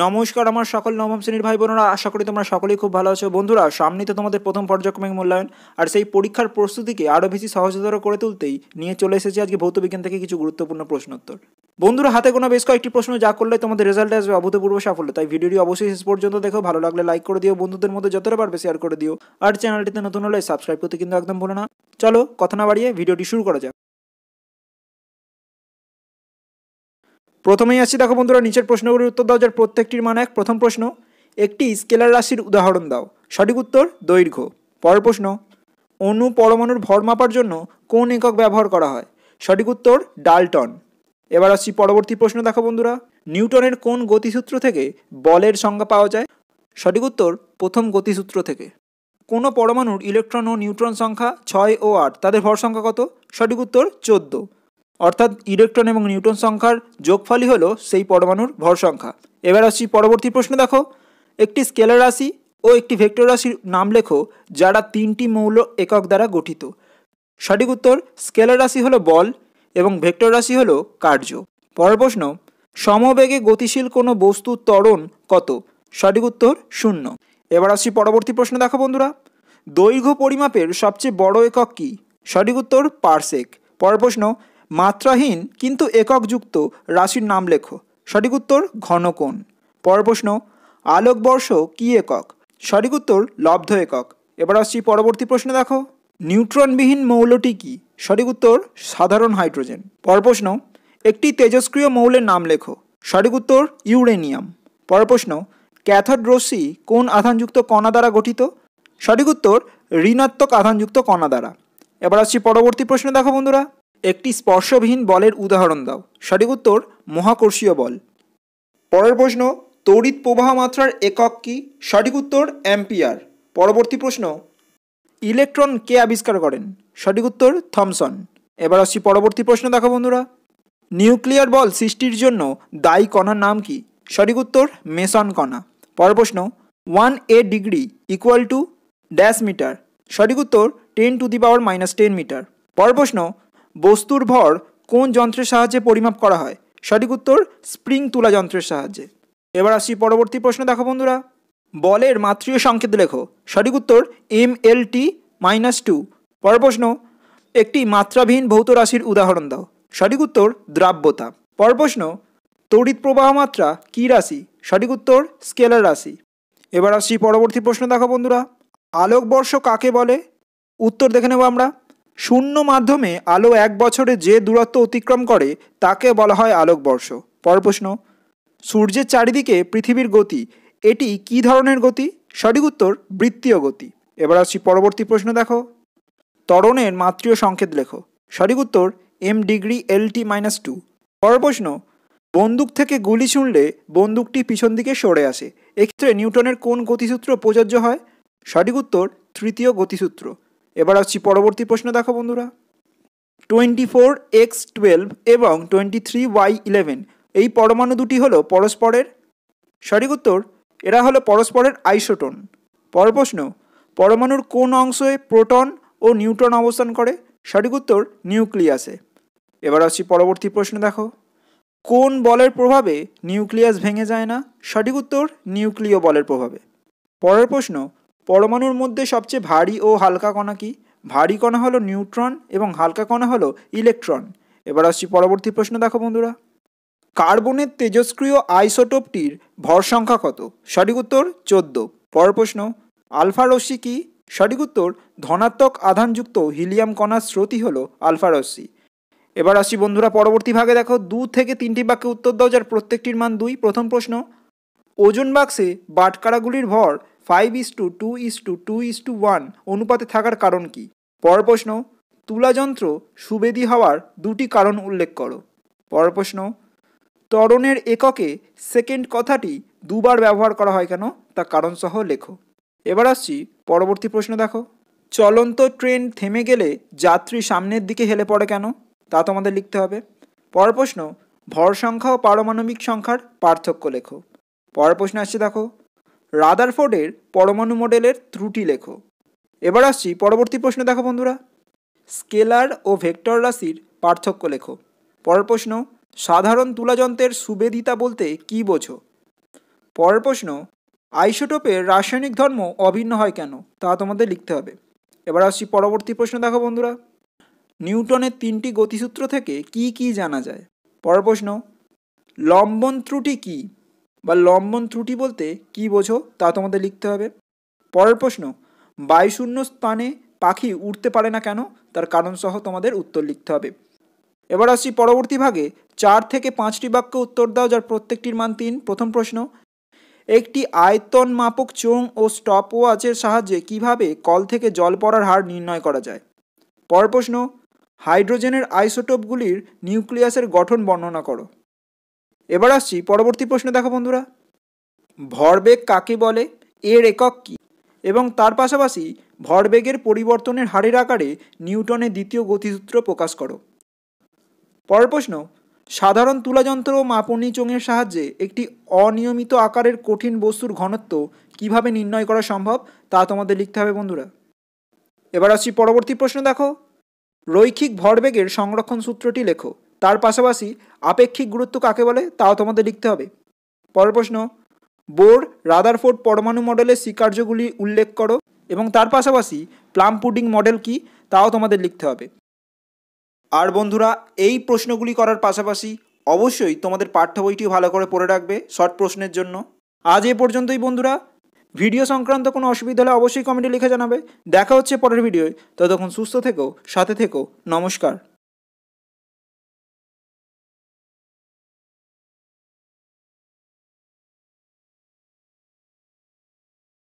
নমস্কার আমার সকল নবম শ্রেণীর ভাই বোনেরা, আশা করি তোমরা সকলেই খুব ভালো আছো। বন্ধুরা, সামনেই তো তোমাদের প্রথম পর্যায়ক্রমিক মূল্যায়ন, আর সেই পরীক্ষার প্রস্তুতিকে আরও বেশি সহজতর করে তুলতেই নিয়ে চলে এসেছি আজকে ভৌতবিজ্ঞান থেকে কিছু গুরুত্বপূর্ণ প্রশ্নোত্তর। বন্ধুরা, হাতে গোনা বেশ কয়েকটি প্রশ্ন যা করলে তোমাদের রেজাল্টে আসবে অভূতপূর্ব সাফল্য। তাই ভিডিওটি অবশ্যই শেষ পর্যন্ত দেখো, ভালো লাগলে লাইক করে দিও, বন্ধুদের মধ্যে যতটা পারবে শেয়ার করে দিও, আর চ্যানেলটিতে নতুন হলে সাবস্ক্রাইব করতে কিন্তু একদম ভুলো না। চলো কথা না বাড়িয়ে ভিডিওটি শুরু করা যাক। প্রথমেই আসছি, দেখো বন্ধুরা, নিচের প্রশ্নগুলির উত্তর দাও যার প্রত্যেকটির মান এক। প্রথম প্রশ্ন, একটি স্কেলার রাশির উদাহরণ দাও। সঠিক উত্তর দৈর্ঘ্য। পরের প্রশ্ন, অণু পরমাণুর ভর মাপার জন্য কোন একক ব্যবহার করা হয়? সঠিক উত্তর ডাল্টন। এবার আসছি পরবর্তী প্রশ্ন, দেখো বন্ধুরা, নিউটনের কোন গতিসূত্র থেকে বলের সংজ্ঞা পাওয়া যায়? সঠিক উত্তর প্রথম গতিসূত্র থেকে। কোনো পরমাণুর ইলেকট্রন ও নিউট্রন সংখ্যা 6 ও 8, তাদের ভর সংখ্যা কত? সঠিক উত্তর 14। অর্থাৎ ইলেকট্রন এবং নিউট্রন সংখ্যার যোগফলই হলো সেই পরমাণুর ভর সংখ্যা। এবার আসছি পরবর্তী প্রশ্ন, দেখো, একটি স্কেলার রাশি ও একটি ভেক্টর রাশির নাম লেখো যারা তিনটি মৌল একক দ্বারা গঠিত। সঠিক উত্তর স্কেলার রাশি হলো বল এবং ভেক্টর রাশি হলো কার্য। পরের প্রশ্ন, সমবেগে গতিশীল কোনো বস্তুর ত্বরণ কত? সঠিক উত্তর 0। এবার আসছি পরবর্তী প্রশ্ন, দেখো বন্ধুরা, দৈর্ঘ্য পরিমাপের সবচেয়ে বড় একক কি? সঠিক উত্তর পারসেক। পরের প্রশ্ন, মাত্রাহীন কিন্তু এককযুক্ত রাশির নাম লেখো। সঠিক উত্তর ঘনকোণ। পরের প্রশ্ন, আলোকবর্ষ কি একক? সঠিক উত্তর লব্ধ একক। এবার আসছি পরবর্তী প্রশ্ন, দেখো, নিউট্রনবিহীন মৌলটি কি? সঠিক উত্তর সাধারণ হাইড্রোজেন। পরের প্রশ্ন, একটি তেজস্ক্রিয় মৌলের নাম লেখো। সঠিক উত্তর ইউরেনিয়াম। পরের প্রশ্ন, ক্যাথোড রশ্মি কোন আধানযুক্ত কণা দ্বারা গঠিত? সঠিক উত্তর ঋণাত্মক আধানযুক্ত কণা দ্বারা। এবার আসছি পরবর্তী প্রশ্ন, দেখো বন্ধুরা, একটি স্পর্শবিহীন বলের উদাহরণ দাও। সঠিক উত্তর মহাকর্ষীয় বল। পরের প্রশ্ন, তড়িৎ প্রবাহ মাত্রার একক কি? সঠিক উত্তর অ্যাম্পিয়ার। পরবর্তী প্রশ্ন, ইলেকট্রন কে আবিষ্কার করেন? সঠিক উত্তর থমসন। এবার আসছি পরবর্তী প্রশ্ন, দেখো বন্ধুরা, নিউক্লিয়ার বল সৃষ্টির জন্য দায়ী কণার নাম কি? সঠিক উত্তর মেসন কণা। পরের প্রশ্ন, 1 degree equal to dash metre. সঠিক উত্তর 10⁻⁻10 মিটার। পরের প্রশ্ন, বস্তুর ভর কোন যন্ত্রের সাহায্যে পরিমাপ করা হয়? সঠিক উত্তর স্প্রিং তুলা যন্ত্রের সাহায্যে। এবার আসছি পরবর্তী প্রশ্ন, দেখো বন্ধুরা, বলের মাত্রিয় সংকেত লেখো। সঠিক উত্তর MLT-2। পরের প্রশ্ন, একটি মাত্রাবিহীন ভৌত রাশির উদাহরণ দাও। সঠিক উত্তর দ্রাব্যতা। পরের প্রশ্ন, তড়িৎ প্রবাহ মাত্রা কী রাশি? সঠিক উত্তর স্কেলার রাশি। এবার আসছি পরবর্তী প্রশ্ন, দেখো বন্ধুরা, আলোকবর্ষ কাকে বলে? উত্তর দেখে নেব আমরা। শূন্য মাধ্যমে আলো 1 বছরে যে দূরত্ব অতিক্রম করে তাকে বলা হয় আলোকবর্ষ। পরের প্রশ্ন, সূর্যের চারিদিকে পৃথিবীর গতি, এটি কী ধরনের গতি? সঠিক উত্তর বৃত্তীয় গতি। এবার আসছি পরবর্তী প্রশ্ন, দেখো, ত্বরণের মাত্রিয় সংকেত লেখো। সঠিক উত্তর M°LT-2। পরের প্রশ্ন, বন্দুক থেকে গুলি ছুঁড়লে বন্দুকটি পিছন দিকে সরে আসে, এক্ষেত্রে নিউটনের কোন গতিসূত্র প্রযোজ্য হয়? সঠিক উত্তর তৃতীয় গতিসূত্র। এবার আসছি পরবর্তী প্রশ্ন, দেখো বন্ধুরা, 24x12 এবং 23y11 এই পরমাণু দুটি হলো পরস্পরের? সঠিক উত্তর এরা হলো পরস্পরের আইসোটোন। পরের প্রশ্ন, পরমাণুর কোন অংশে প্রোটন ও নিউট্রন অবস্থান করে? সঠিক উত্তর নিউক্লিয়াসে। এবার আসছি পরবর্তী প্রশ্ন, দেখো, কোন বলের প্রভাবে নিউক্লিয়াস ভেঙে যায় না? সঠিক উত্তর নিউক্লিয় বলের প্রভাবে। পরের প্রশ্ন, পরমাণুর মধ্যে সবচেয়ে ভারী ও হালকা কণা কি? ভারী কণা হলো নিউট্রন এবং হালকা কণা হলো ইলেকট্রন। এবার আসছি পরবর্তী প্রশ্ন, দেখো বন্ধুরা, কার্বনের তেজস্ক্রিয় আইসোটোপটির ভর সংখ্যা কত? সঠিক উত্তর 14। পরের প্রশ্ন, আলফা রশ্মি কি? সঠিক উত্তর ধনাত্মক আধানযুক্ত হিলিয়াম কণার স্রোতই হলো আলফা রশ্মি। এবার আসছি বন্ধুরা পরবর্তী ভাগে, দেখো, 2 থেকে 3টি বাক্যে উত্তর দাও যার প্রত্যেকটির মান 2। প্রথম প্রশ্ন, ওজন বাক্সে বাটখারাগুলির ভর 5:2:2:1 অনুপাতে থাকার কারণ কি? পরের প্রশ্ন, তুলাযন্ত্র সুবেদী হওয়ার 2টি কারণ উল্লেখ করো। পরের প্রশ্ন, ত্বরণের এককে সেকেন্ড কথাটি 2বার ব্যবহার করা হয় কেন তা কারণসহ লেখো। এবার আসছি পরবর্তী প্রশ্ন, দেখো, চলন্ত ট্রেন থেমে গেলে যাত্রী সামনের দিকে হেলে পড়ে কেন তা তোমাদের লিখতে হবে। পরের প্রশ্ন, ভর সংখ্যা ও পারমাণবিক সংখ্যার পার্থক্য লেখো। পরের প্রশ্ন আসছে, দেখো, রাদারফোর্ডের পরমাণু মডেলের ত্রুটি লেখো। এবার আসছি পরবর্তী প্রশ্ন, দেখো বন্ধুরা, স্কেলার ও ভেক্টর রাশির পার্থক্য লেখো। পরের প্রশ্ন, সাধারণ তুলাযন্ত্রের সুবেদিতা বলতে কী বোঝো? পরের প্রশ্ন, আইসোটোপের রাসায়নিক ধর্ম অভিন্ন হয় কেন, তা তোমাদের লিখতে হবে। এবার আসছি পরবর্তী প্রশ্ন। দেখো বন্ধুরা, নিউটনের 3টি গতিসূত্র থেকে কি কি জানা যায়। পরের প্রশ্ন, লম্বন ত্রুটি কি, বা লম্বন ত্রুটি বলতে কি বোঝো, তা তোমাদের লিখতে হবে। পরের প্রশ্ন, বায়ুশূন্য স্থানে পাখি উড়তে পারে না কেন, তার কারণ সহ তোমাদের উত্তর লিখতে হবে। এবার আসছি পরবর্তী ভাগে, 4 থেকে 5টি বাক্য উত্তর দাও যার প্রত্যেকটির মান 3। প্রথম প্রশ্ন, একটি আয়তন মাপক চোঙ ও স্টপ ওয়াচের সাহায্যে কিভাবে কল থেকে জল পড়ার হার নির্ণয় করা যায়। পরের প্রশ্ন, হাইড্রোজেনের আইসোটোপগুলির নিউক্লিয়াসের গঠন বর্ণনা করো। এবার আসছি পরবর্তী প্রশ্ন। দেখো বন্ধুরা, ভরবেগ কাকে বলে, এর একক কী, এবং তার পাশাপাশি ভরবেগের পরিবর্তনের হারের আকারে নিউটনের দ্বিতীয় গতিসূত্র প্রকাশ করো। পরের প্রশ্ন, সাধারণ তুলাযন্ত্র ও মাপনী চোঙের সাহায্যে একটি অনিয়মিত আকারের কঠিন বস্তুর ঘনত্ব কিভাবে নির্ণয় করা সম্ভব, তা তোমাদের লিখতে হবে বন্ধুরা। এবার আসছি পরবর্তী প্রশ্ন। দেখো, রৈখিক ভরবেগের সংরক্ষণ সূত্রটি লেখো, তার পাশাপাশি আপেক্ষিক গুরুত্ব কাকে বলে, তাও তোমাদের লিখতে হবে। পরের প্রশ্ন, বোর রাদারফোর্ড পরমাণু মডেলের স্বীকার্যগুলি উল্লেখ করো, এবং তার পাশাপাশি প্লাম পুডিং মডেল কি, তাও তোমাদের লিখতে হবে। আর বন্ধুরা, এই প্রশ্নগুলি করার পাশাপাশি অবশ্যই তোমাদের পাঠ্য বইটিও ভালো করে পড়ে রাখবে শর্ট প্রশ্নের জন্য। আজ এ পর্যন্তই বন্ধুরা। ভিডিও সংক্রান্ত কোনো অসুবিধা হলে অবশ্যই কমেন্টে লিখে জানাবে। দেখা হচ্ছে পরের ভিডিওয়, ততক্ষণ সুস্থ থেকো, সাথে থেকো, নমস্কার।